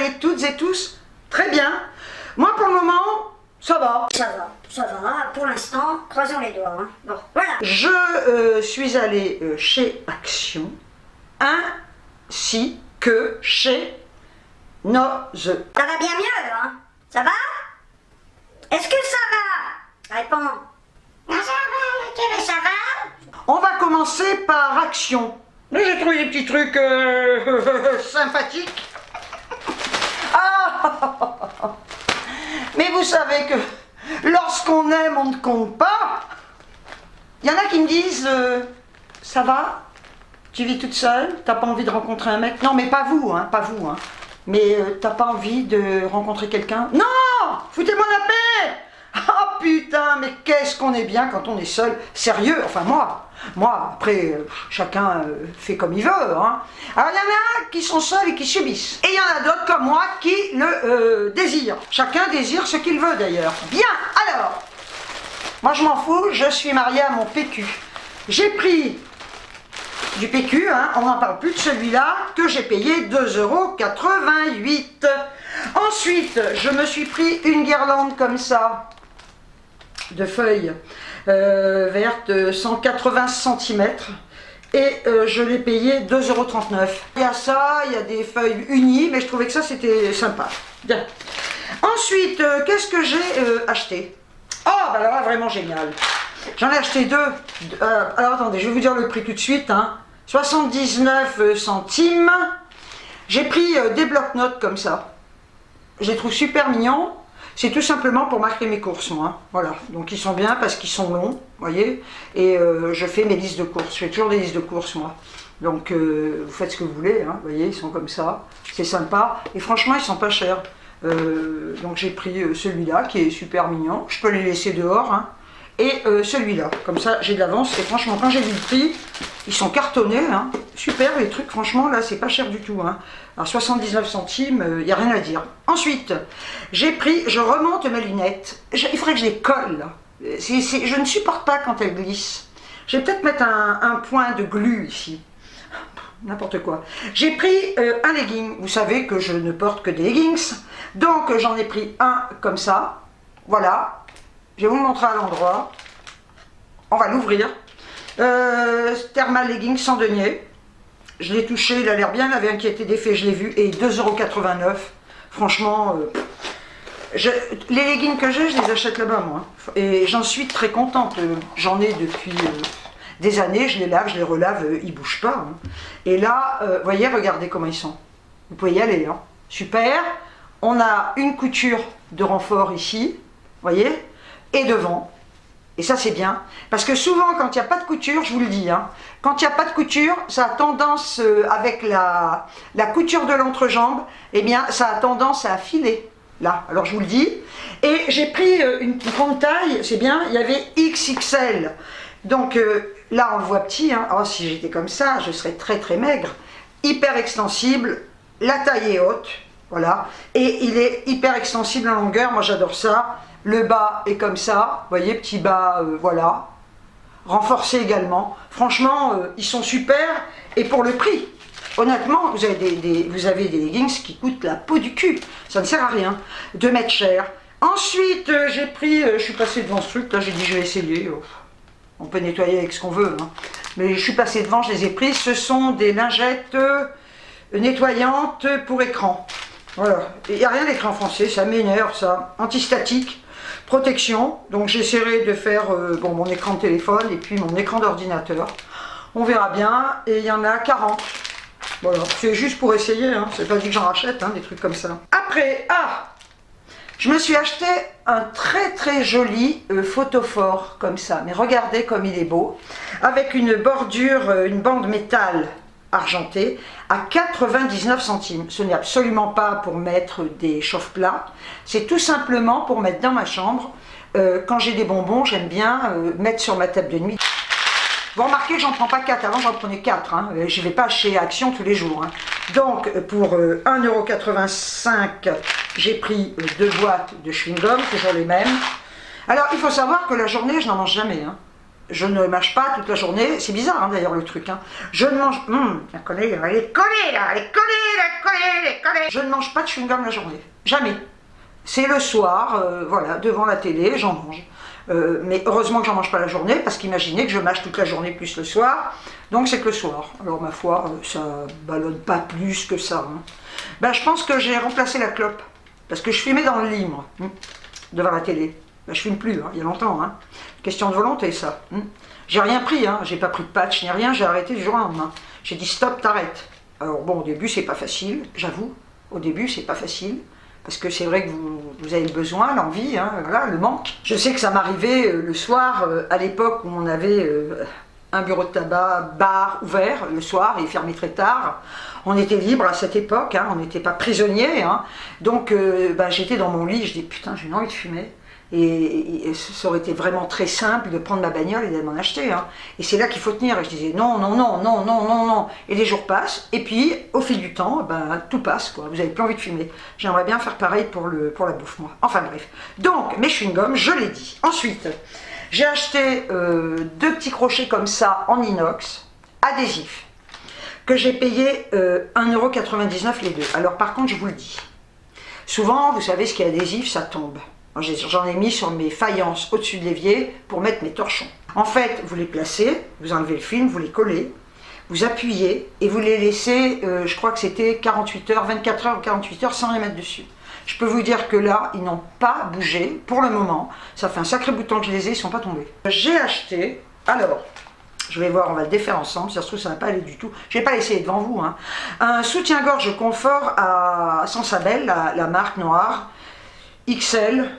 allez toutes et tous très bien. Moi, pour le moment, ça va. Ça va, pour l'instant, croisons les doigts. Hein. Bon, voilà. Je suis allée chez Action, ainsi que chez Noz. Ça va bien mieux, hein? Ça va? Est-ce que ça va? Réponds. Non, ça va, ça va? On va commencer par Action. J'ai trouvé des petits trucs sympathiques. Ah, mais vous savez que lorsqu'on aime, on ne compte pas. Il y en a qui me disent ça va? Tu vis toute seule? T'as pas envie de rencontrer un mec? Non, mais pas vous, hein, pas vous. Hein. Mais t'as pas envie de rencontrer quelqu'un? Non! Foutez-moi la paix! Oh putain, mais qu'est-ce qu'on est bien quand on est seul. Sérieux, enfin moi, après, chacun fait comme il veut. Hein. Alors il y en a qui sont seuls et qui subissent. Et il y en a d'autres comme moi qui le désirent. Chacun désire ce qu'il veut d'ailleurs. Bien, alors, moi je m'en fous, je suis mariée à mon PQ. J'ai pris du PQ, hein, on n'en parle plus de celui-là, que j'ai payé 2,88 €. Ensuite, je me suis pris une guirlande comme ça, de feuilles vertes, 180 cm, et je l'ai payé 2,39 €. Il y a ça, il y a des feuilles unies, mais je trouvais que ça c'était sympa. Bien. Ensuite, qu'est-ce que j'ai acheté? Oh, bah alors là, vraiment génial. J'en ai acheté deux. Alors attendez, je vais vous dire le prix tout de suite. Hein. 79 centimes. J'ai pris des blocs-notes comme ça. Je les trouve super mignons. C'est tout simplement pour marquer mes courses, moi. Voilà. Donc ils sont bien parce qu'ils sont longs, vous voyez. Et je fais mes listes de courses. Je fais toujours des listes de courses, moi. Donc vous faites ce que vous voulez. Hein. Vous voyez, ils sont comme ça. C'est sympa. Et franchement, ils sont pas chers. Donc j'ai pris celui-là qui est super mignon. Je peux les laisser dehors. Hein. Et celui-là, comme ça j'ai de l'avance. Et franchement, quand j'ai vu le prix, ils sont cartonnés, hein. Super les trucs, franchement, là c'est pas cher du tout. Hein. Alors 79 centimes, il n'y a rien à dire. Ensuite, j'ai pris, je remonte mes lunettes. Il faudrait que je les colle, là. Je ne supporte pas quand elles glissent. Je vais peut-être mettre un point de glu ici. N'importe quoi. J'ai pris un legging. Vous savez que je ne porte que des leggings. Donc j'en ai pris un comme ça. Voilà. Je vais vous le montrer à l'endroit. On va l'ouvrir. Thermal legging sans denier. Je l'ai touché, il a l'air bien, il avait inquiété des faits, je l'ai vu. Et 2,89 €. Franchement, les leggings que j'ai, je les achète là-bas, moi. Et j'en suis très contente. J'en ai depuis des années, je les lave, je les relave, ils ne bougent pas. Hein. Et là, vous voyez, regardez comment ils sont. Vous pouvez y aller. Hein. Super. On a une couture de renfort ici, vous voyez, et devant. Et ça c'est bien, parce que souvent quand il n'y a pas de couture, je vous le dis, hein, quand il n'y a pas de couture, ça a tendance, avec la couture de l'entrejambe, eh bien ça a tendance à filer, là, alors je vous le dis. Et j'ai pris une grande taille, c'est bien, il y avait XXL, donc là on le voit petit, hein. Oh, si j'étais comme ça, je serais très très maigre, hyper extensible, la taille est haute, voilà, et il est hyper extensible en longueur, moi j'adore ça. Le bas est comme ça, vous voyez, petit bas, voilà. Renforcé également. Franchement, ils sont super. Et pour le prix, honnêtement, vous avez des leggings qui coûtent la peau du cul. Ça ne sert à rien de mettre cher. Ensuite, j'ai pris, je suis passée devant ce truc, là j'ai dit je vais essayer. On peut nettoyer avec ce qu'on veut. Hein. Mais je suis passée devant, je les ai prises. Ce sont des lingettes nettoyantes pour écran. Voilà. Il n'y a rien d'écran français, ça m'énerve ça. Antistatique. Protection, donc j'essaierai de faire bon, mon écran de téléphone et puis mon écran d'ordinateur. On verra bien, et il y en a 40. Voilà, c'est juste pour essayer, hein. C'est pas dit que j'en rachète, hein, des trucs comme ça. Après, je me suis acheté un très très joli photophore comme ça, mais regardez comme il est beau, avec une bordure, une bande métal argenté à 99 centimes. Ce n'est absolument pas pour mettre des chauffe-plats, c'est tout simplement pour mettre dans ma chambre. Quand j'ai des bonbons, j'aime bien mettre sur ma table de nuit. Vous remarquez que j'en prends pas 4, avant j'en prenais 4, hein. Je ne vais pas chez Action tous les jours. Hein. Donc pour 1,85 €, j'ai pris 2 boîtes de chewing-gum, toujours les mêmes. Alors il faut savoir que la journée, je n'en mange jamais. Hein. je ne mâche pas toute la journée. C'est bizarre hein, d'ailleurs le truc. Hein. Je ne mange... la collée, elle est collée là, elle est collée, elle est collée. Je ne mange pas de chewing-gum la journée. Jamais. C'est le soir, voilà, devant la télé, j'en mange. Mais heureusement que j'en mange pas la journée, parce qu'imaginez que je mâche toute la journée plus le soir. Donc c'est que le soir. Alors ma foi, ça ballonne pas plus que ça. Hein. Ben, je pense que j'ai remplacé la clope. Parce que je fumais dans le lit, moi, devant la télé. Ben, je fume plus, hein, il y a longtemps. Hein. Question de volonté, ça. J'ai rien pris, hein. J'ai pas pris de patch ni rien, j'ai arrêté du jour au lendemain. J'ai dit stop, t'arrêtes. Alors bon, au début, c'est pas facile, j'avoue. Au début, c'est pas facile. Parce que c'est vrai que vous avez le besoin, l'envie, hein, voilà, le manque. Je sais que ça m'arrivait le soir, à l'époque où on avait un bureau de tabac, bar ouvert le soir et fermé très tard. On était libre à cette époque, hein, on n'était pas prisonnier. Hein. Donc j'étais dans mon lit, je dis putain, j'ai une envie de fumer. Et ça aurait été vraiment très simple de prendre ma bagnole et d'aller m'en acheter. Hein. Et c'est là qu'il faut tenir. Et je disais non, non, non, non, non, non, non. Et les jours passent. Et puis, au fil du temps, tout passe. Quoi. Vous n'avez plus envie de fumer. J'aimerais bien faire pareil pour la bouffe, moi. Enfin bref. Donc, mes chewing-gums, je l'ai dit. Ensuite, j'ai acheté 2 petits crochets comme ça en inox, adhésifs, que j'ai payé 1,99 € les deux. Alors par contre, je vous le dis. Souvent, vous savez, ce qui est adhésif, ça tombe. J'en ai mis sur mes faïences au-dessus de l'évier pour mettre mes torchons. En fait, vous les placez, vous enlevez le film, vous les collez, vous appuyez et vous les laissez, je crois que c'était 48 heures, 24 heures ou 48 heures sans les mettre dessus. Je peux vous dire que là, ils n'ont pas bougé pour le moment. Ça fait un sacré bout de temps que je les ai, ils ne sont pas tombés. J'ai acheté, alors, je vais voir, on va le défaire ensemble, si ça se trouve ça ne va pas aller du tout. Je ne vais pas l'essayer devant vous. Hein. Un soutien-gorge confort à Sansabelle, la marque noire, XL,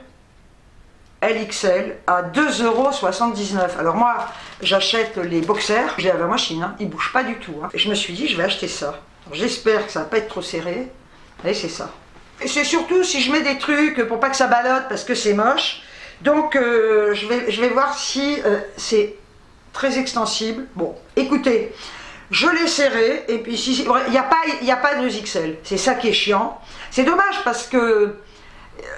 LXL à 2,79 €. Alors moi, j'achète les boxers, j'ai à la machine, hein, ils ne bougent pas du tout. Hein. Et je me suis dit, je vais acheter ça. J'espère que ça ne va pas être trop serré. Et c'est ça. Et c'est surtout si je mets des trucs pour pas que ça ballotte parce que c'est moche. Donc je vais voir si c'est très extensible. Bon, écoutez, je l'ai serré et puis si il n'y a pas de XL. C'est ça qui est chiant. C'est dommage parce que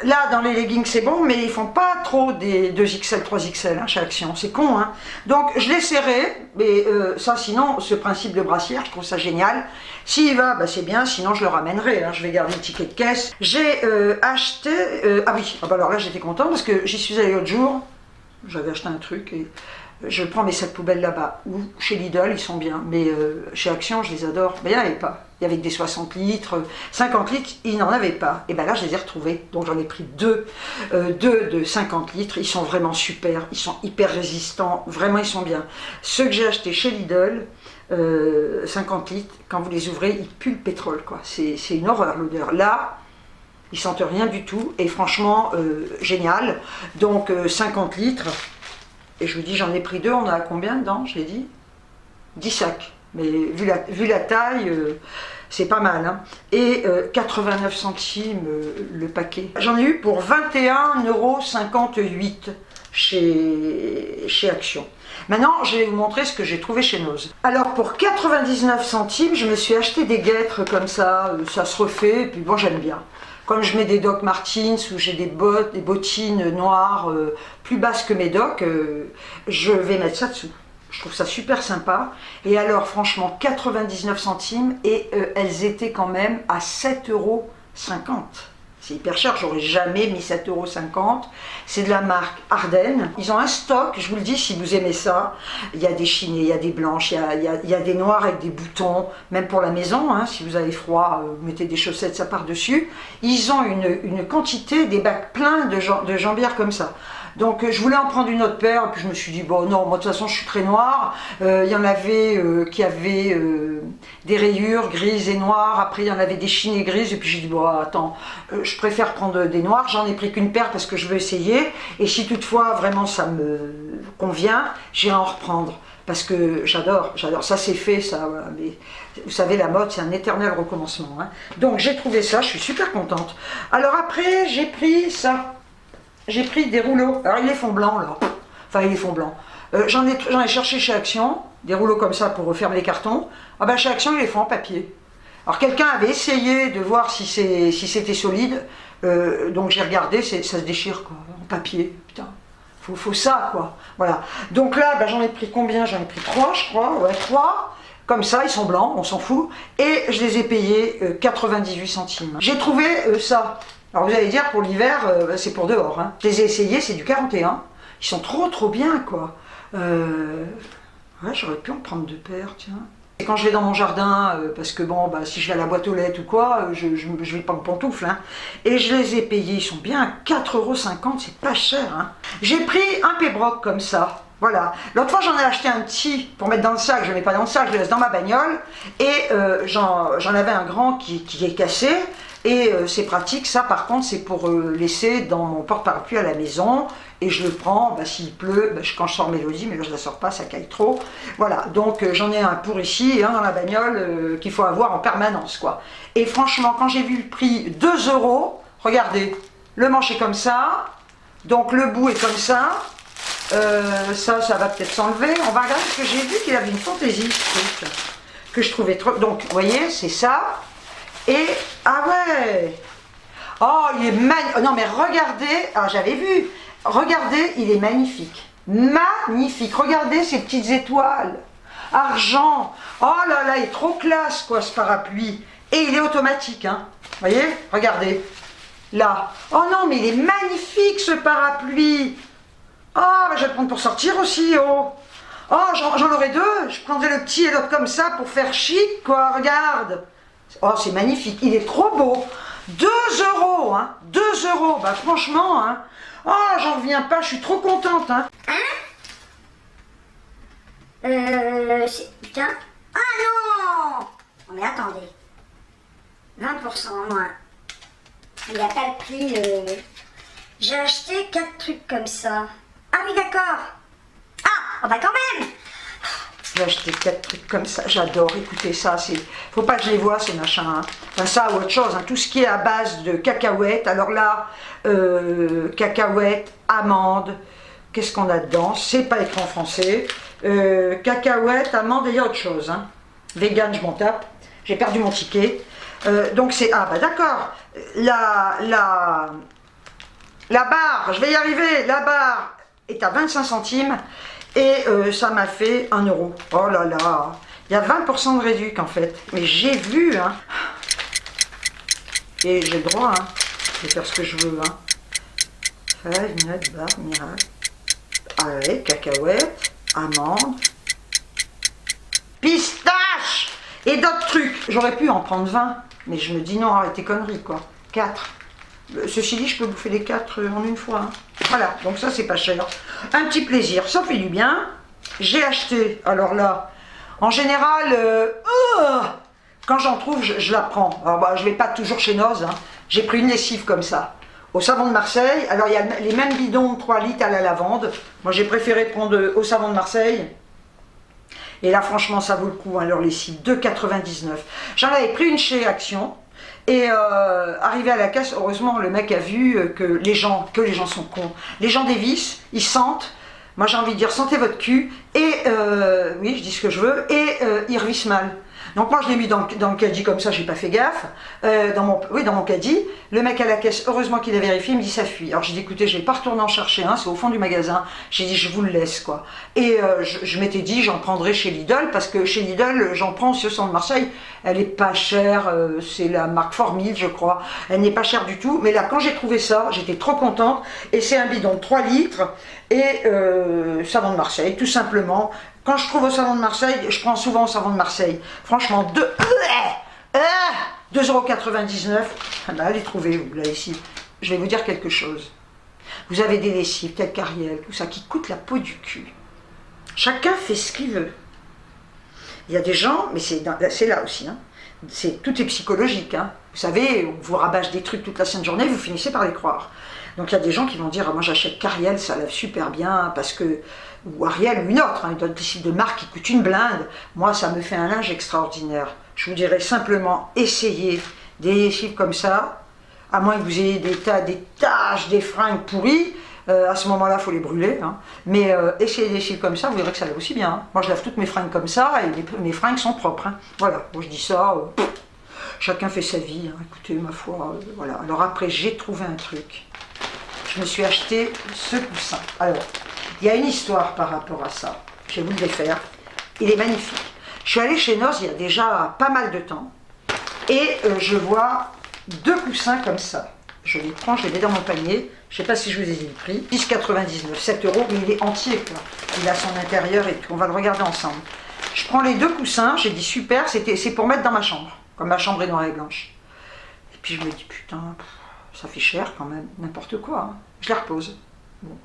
là, dans les leggings, c'est bon, mais ils font pas trop des 2XL, 3XL hein, chez Action. C'est con, hein. Donc, je l'ai serré, mais ça, sinon, ce principe de brassière, je trouve ça génial. S'il va, c'est bien, sinon je le ramènerai. Hein, je vais garder le ticket de caisse. J'ai acheté... ah oui, alors là, j'étais content parce que j'y suis allée l'autre jour. J'avais acheté un truc et... Je prends mes sacs poubelles là-bas, ou chez Lidl, ils sont bien, mais chez Action, je les adore. Mais il n'y en avait pas. Il y avait que des 60 litres, 50 litres, il n'en avait pas. Et bien là, je les ai retrouvés. Donc j'en ai pris deux de 50 litres. Ils sont vraiment super, ils sont hyper résistants, vraiment ils sont bien. Ceux que j'ai achetés chez Lidl, 50 litres, quand vous les ouvrez, ils puent le pétrole, quoi. C'est une horreur l'odeur. Là, ils sentent rien du tout, et franchement, génial. Donc 50 litres. Et je vous dis, j'en ai pris 2, on a combien dedans, je l'ai dit 10 sacs. Mais vu la taille, c'est pas mal. Hein. Et 89 centimes le paquet. J'en ai eu pour 21,58 € chez Action. Maintenant, je vais vous montrer ce que j'ai trouvé chez Noz. Alors, pour 99 centimes, je me suis acheté des guêtres comme ça. Ça se refait, et puis bon, j'aime bien. Comme je mets des Doc Martens ou j'ai des bottines noires plus basses que mes Doc, je vais mettre ça dessous. Je trouve ça super sympa. Et alors, franchement, 99 centimes et elles étaient quand même à 7,50 €. C'est hyper cher, j'aurais jamais mis 7,50 €. C'est de la marque Ardennes. Ils ont un stock, je vous le dis, si vous aimez ça. Il y a des chinés, il y a des blanches, il y a des noirs avec des boutons, même pour la maison. Hein, si vous avez froid, vous mettez des chaussettes, ça part dessus. Ils ont une quantité, des bacs pleins de jambières comme ça. Donc je voulais en prendre une autre paire, et puis je me suis dit, bon non, moi de toute façon je suis très noire. Il y en avait qui avaient des rayures grises et noires, après il y en avait des chinés grises, et puis j'ai dit, bon attends, je préfère prendre des noirs, j'en ai pris qu'une paire parce que je veux essayer, et si toutefois vraiment ça me convient, j'irai en reprendre. Parce que j'adore, ça c'est fait, ça, voilà. Mais vous savez, la mode c'est un éternel recommencement. Hein. Donc j'ai trouvé ça, je suis super contente. Alors après, j'ai pris ça. J'ai pris des rouleaux, alors ils les font blancs là, enfin ils les font blancs. J'en ai cherché chez Action, des rouleaux comme ça pour refermer les cartons. Ah ben chez Action ils les font en papier. Alors quelqu'un avait essayé de voir si c'était solide, donc j'ai regardé, ça se déchire quoi, en papier, putain. faut ça, quoi. Voilà. Donc là, bah, j'en ai pris combien? J'en ai pris 3, je crois. Ouais, 3. Comme ça, ils sont blancs, on s'en fout. Et je les ai payés 98 centimes. J'ai trouvé ça. Alors vous allez dire, pour l'hiver, c'est pour dehors. Hein. Je les ai essayés, c'est du 41. Ils sont trop bien, quoi. Ouais, j'aurais pu en prendre 2 paires, tiens. Et quand je vais dans mon jardin, parce que bon, bah, si je vais à la boîte aux lettres ou quoi, je vais pas en pantoufle. Hein. Et je les ai payés, ils sont bien à 4,50 €, c'est pas cher. Hein. J'ai pris un pébroc comme ça. Voilà. L'autre fois, j'en ai acheté un petit pour mettre dans le sac. Je ne mets pas dans le sac, je le laisse dans ma bagnole. Et j'en avais un grand qui est cassé. Et c'est pratique. Ça, par contre, c'est pour laisser dans mon porte-parapluie à la maison. Et je le prends, bah, s'il pleut, bah, quand je sors Mélodie, mais là, je ne la sors pas, ça caille trop. Voilà. Donc, j'en ai un pour ici et un dans la bagnole qu'il faut avoir en permanence, quoi. Et franchement, quand j'ai vu le prix, 2 €, regardez, le manche est comme ça. Donc, le bout est comme ça. Ça va peut-être s'enlever. On va regarder, parce que j'ai vu qu'il avait une fantaisie, ce truc, que je trouvais trop... Donc, vous voyez, c'est ça. Et, ah ouais. Oh, il est magnifique. Non, mais regardez, ah, j'avais vu. Regardez, il est magnifique. Magnifique. Regardez ces petites étoiles. Argent. Oh là là, il est trop classe, quoi, ce parapluie. Et il est automatique, hein. Vous voyez, regardez. Là. Oh non, mais il est magnifique, ce parapluie. Oh, bah, je vais le prendre pour sortir aussi, oh. Oh, j'en aurais 2. Je prendrais le petit et l'autre comme ça pour faire chic, quoi. Regarde. Oh, c'est magnifique. Il est trop beau. 2 €, hein. 2 €. Bah, franchement, hein. Oh, j'en reviens pas. Je suis trop contente, hein. Putain. Ah non! Oh, mais attendez. 20% en moins. Il n'y a pas le prix. J'ai acheté 4 trucs comme ça. Ah oui, d'accord. Ah, oh bah quand même. J'ai acheté 4 trucs comme ça. J'adore. Écoutez, ça, c'est... Faut pas que je les vois, ces machins. Hein. Enfin, ça ou autre chose. Hein. Tout ce qui est à base de cacahuètes. Alors là, cacahuètes, amandes. Qu'est-ce qu'on a dedans? C'est pas écrit en français. Cacahuètes, amandes et il y a autre chose. Hein. Vegan, je m'en tape. J'ai perdu mon ticket. Donc c'est... Ah bah d'accord. La barre, je vais y arriver. La barre est à 25 centimes. Et ça m'a fait 1 €. Oh là là. Il y a 20% de réduc en fait. Mais j'ai vu, hein. Et j'ai le droit, hein. Je vais faire ce que je veux, hein. 5 nut bar miracle. Allez, cacahuètes, amandes, pistache et d'autres trucs. J'aurais pu en prendre 20, mais je me dis non, arrête tes conneries, quoi. 4. Ceci dit, je peux bouffer les 4 en une fois. Hein. Voilà, donc ça, c'est pas cher. Un petit plaisir, ça fait du bien. J'ai acheté, alors là, en général, quand j'en trouve, je la prends. Alors, bah, je vais pas toujours chez Noz. Hein. J'ai pris une lessive comme ça. Au savon de Marseille, alors il y a les mêmes bidons 3 litres à la lavande. Moi j'ai préféré prendre au savon de Marseille. Et là franchement ça vaut le coup, hein, leur lessive, 2,99 €. J'en avais pris une chez Action. Et arrivé à la caisse, heureusement le mec a vu que les gens sont cons. Les gens dévissent, ils sentent. Mon j'ai envie de dire sentez votre cul. Et oui je dis ce que je veux. Et ils revissent mal. Donc moi je l'ai mis dans le caddie comme ça, j'ai pas fait gaffe, dans mon caddie. Le mec à la caisse, heureusement qu'il a vérifié, il me dit ça fuit. Alors j'ai dit écoutez, je vais pas retourner en chercher un, c'est au fond du magasin. J'ai dit je vous le laisse quoi. Et je m'étais dit j'en prendrai chez Lidl, parce que chez Lidl j'en prends aussi au centre de Marseille. Elle est pas chère, c'est la marque Formil je crois. Elle n'est pas chère du tout, mais là quand j'ai trouvé ça, j'étais trop contente. Et c'est un bidon de 3 litres et savon de Marseille, tout simplement. Quand je trouve au savon de Marseille, je prends souvent au savon de Marseille. Franchement, 2,99 €. Ah ben, allez trouver, vous, là, ici. Je vais vous dire quelque chose. Vous avez des lessives, telles qu'Ariel, tout ça, qui coûtent la peau du cul. Chacun fait ce qu'il veut. Il y a des gens, mais c'est là aussi, hein. Tout est psychologique. Hein. Vous savez, on vous rabâche des trucs toute la sainte journée, vous finissez par les croire. Donc il y a des gens qui vont dire, ah, moi j'achète qu'Ariel, ça lave super bien, parce que... Ou Ariel ou une autre, hein, des sites de marque qui coûtent une blinde. Moi, ça me fait un linge extraordinaire. Je vous dirais simplement, essayez des lessives comme ça, à moins que vous ayez des taches, des fringues pourries. À ce moment-là, il faut les brûler. Hein. Mais essayez des lessives comme ça, vous verrez que ça lave aussi bien. Hein. Moi, je lave toutes mes fringues comme ça, et mes fringues sont propres. Hein. Voilà, moi je dis ça, chacun fait sa vie. Hein. Écoutez, ma foi, voilà. Alors après, j'ai trouvé un truc. je me suis acheté ce coussin. Alors, il y a une histoire par rapport à ça. Je vais vous le défaire. Il est magnifique. Je suis allée chez Noz il y a déjà pas mal de temps. Et je vois 2 coussins comme ça. Je les prends, je les mets dans mon panier. Je ne sais pas si je vous ai dit le prix. 10,99, 7 €, mais il est entier, quoi. Il a son intérieur et tout. On va le regarder ensemble. Je prends les 2 coussins, j'ai dit super, c'est pour mettre dans ma chambre. Comme ma chambre est noire et blanche. Et puis je me dis, putain, ça fait cher quand même, n'importe quoi. Hein. Je les repose. Bon.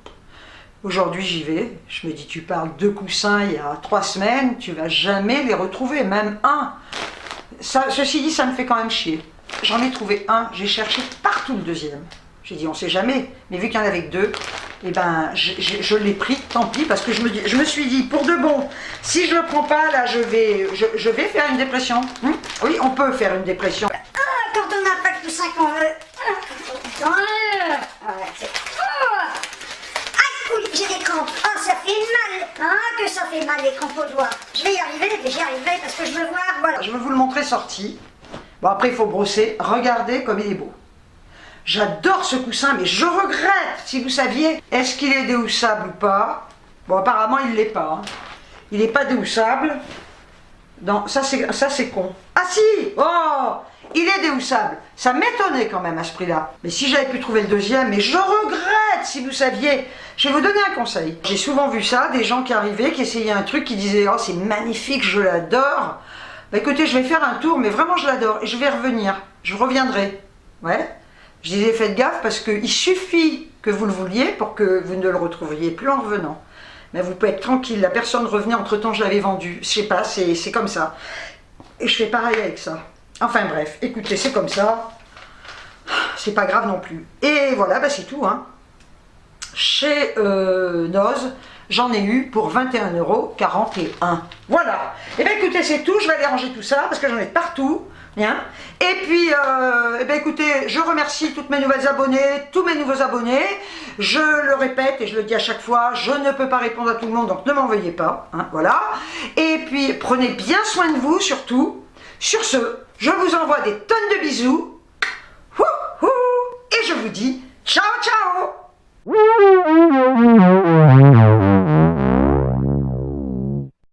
Aujourd'hui j'y vais, je me dis, tu parles 2 coussins il y a 3 semaines, tu vas jamais les retrouver, même un. Ça, ceci dit, ça me fait quand même chier. J'en ai trouvé un, j'ai cherché partout le deuxième. J'ai dit, on sait jamais, mais vu qu'il y en avait que 2, eh ben, je l'ai pris, tant pis, parce que je me suis dit, pour de bon, si je le prends pas, là, je vais faire une dépression. Oui, on peut faire une dépression. Ah, quand on n'a pas le coussin qu'on veut. Oui, j'ai des crampes. Ah, ça fait mal. Ah, que ça fait mal les crampes aux doigts. Je vais y arriver, mais j'y arriverai parce que je veux voir, voilà. Je veux vous le montrer sorti. Bon, après, il faut brosser. Regardez comme il est beau. J'adore ce coussin, mais je regrette, si vous saviez, est-ce qu'il est déhoussable ou pas? Bon, apparemment, il ne l'est pas. Hein. Il n'est pas déhoussable. Non, ça c'est con. Ah si! Oh! Il est déhoussable. Ça m'étonnait quand même à ce prix-là. Mais si j'avais pu trouver le deuxième, mais je regrette, si vous saviez. Je vais vous donner un conseil. J'ai souvent vu ça, des gens qui arrivaient, qui essayaient un truc, qui disaient « Oh, c'est magnifique, je l'adore ». Bah écoutez, je vais faire un tour, mais vraiment je l'adore. Et je vais revenir. Je reviendrai. Ouais. Je disais, faites gaffe parce qu'il suffit que vous le vouliez pour que vous ne le retrouviez plus en revenant. Mais vous pouvez être tranquille, la personne revenait, entre-temps je l'avais vendu. Je sais pas, c'est comme ça. Et je fais pareil avec ça. Enfin bref, écoutez, c'est comme ça. C'est pas grave non plus. Et voilà, bah c'est tout. Hein. Chez Noz, j'en ai eu pour 21,41 €. Voilà. Et bien écoutez, c'est tout. Je vais aller ranger tout ça parce que j'en ai partout. Bien. Et puis, écoutez, je remercie toutes mes nouvelles abonnées, tous mes nouveaux abonnés. Je le répète et je le dis à chaque fois, je ne peux pas répondre à tout le monde, donc ne m'en veuillez pas. Hein, voilà. Et puis, prenez bien soin de vous, surtout. Sur ce, je vous envoie des tonnes de bisous. Et je vous dis ciao, ciao.